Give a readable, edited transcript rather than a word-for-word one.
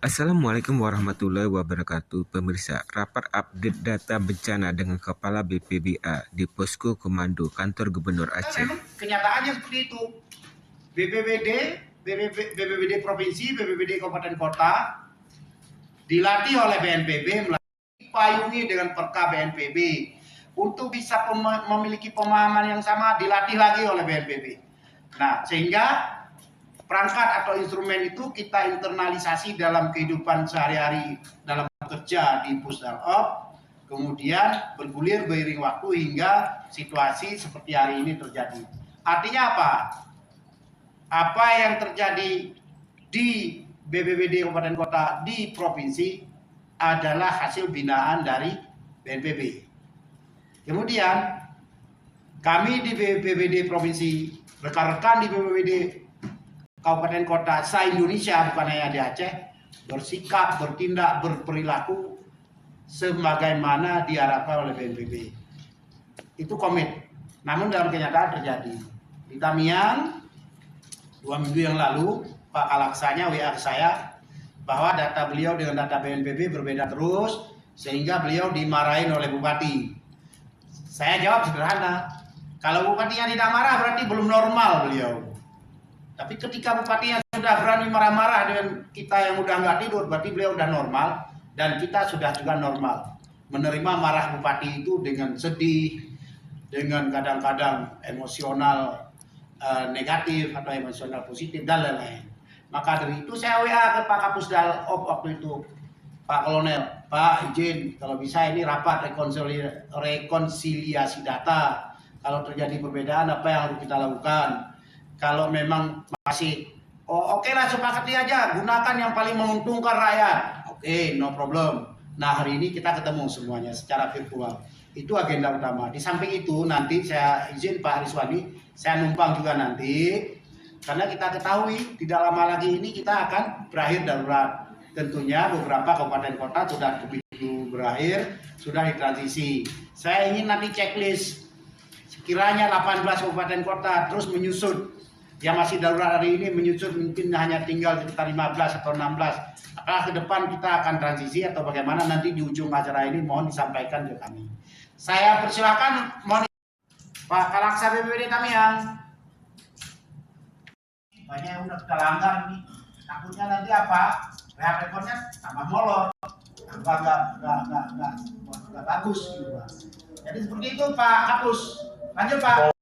Assalamualaikum warahmatullahi wabarakatuh. Pemirsa, rapat update data bencana dengan Kepala BPBA di Posko Komando Kantor Gubernur Aceh. Memang kenyataannya seperti itu. BPBD Provinsi, BPBD Kabupaten Kota dilatih oleh BNPB melalui payungi dengan Perka BNPB untuk bisa memiliki pemahaman yang sama, dilatih lagi oleh BNPB. Nah, sehingga perangkat atau instrumen itu kita internalisasi dalam kehidupan sehari-hari dalam bekerja di Pusdalop, kemudian bergulir beriring waktu hingga situasi seperti hari ini terjadi. Artinya apa? Apa yang terjadi di BPBD Kabupaten Kota di provinsi adalah hasil binaan dari BNPB. Kemudian kami di BPBD provinsi, rekan-rekan di BPBD Kabupaten Kota se-Indonesia, bukan hanya di Aceh, bersikap, bertindak, berperilaku sebagaimana diharapkan oleh BNPB. Itu komit. Namun dalam kenyataan terjadi. Di Tamiang 2 minggu yang lalu, Pak Kalaksanya WA ke saya bahwa data beliau dengan data BNPB berbeda terus, sehingga beliau dimarahin oleh Bupati. Saya jawab sederhana, kalau Bupatinya tidak marah berarti belum normal beliau. Tapi ketika Bupatinya sudah berani marah-marah dengan kita yang udah nggak tidur, berarti beliau udah normal dan kita sudah juga normal. Menerima marah Bupati itu dengan sedih, dengan kadang-kadang emosional negatif atau emosional positif dan lain-lain. Maka dari itu saya WA ke Pak Kapusdal waktu itu, Pak Kolonel, Pak izin kalau bisa ini rapat rekonsiliasi data. Kalau terjadi perbedaan apa yang harus kita lakukan? Kalau memang masih oke lah, sepakati aja, gunakan yang paling menguntungkan rakyat. Oke, no problem. Nah, hari ini kita ketemu semuanya secara virtual. Itu agenda utama. Di samping itu nanti saya izin Pak Ariswani, saya numpang juga nanti, karena kita ketahui tidak lama lagi ini kita akan berakhir darurat. Tentunya beberapa kabupaten kota sudah begitu berakhir, sudah ditransisi. Saya ingin nanti checklist, sekiranya 18 kabupaten kota terus menyusut, yang masih darurat hari ini menyusut mungkin hanya tinggal sekitar 15 atau 16. Apakah ke depan kita akan transisi atau bagaimana, nanti di ujung acara ini mohon disampaikan ke kami. Saya persilakan, mohon Pak Kalaksa BPBD Tamiang. Banyak yang udah kita langgar ini. Takutnya nanti apa? Rehat rekornya tambah molor, tambah nggak bagus gitu. Jadi seperti itu Pak Kapus. Lanjut Pak.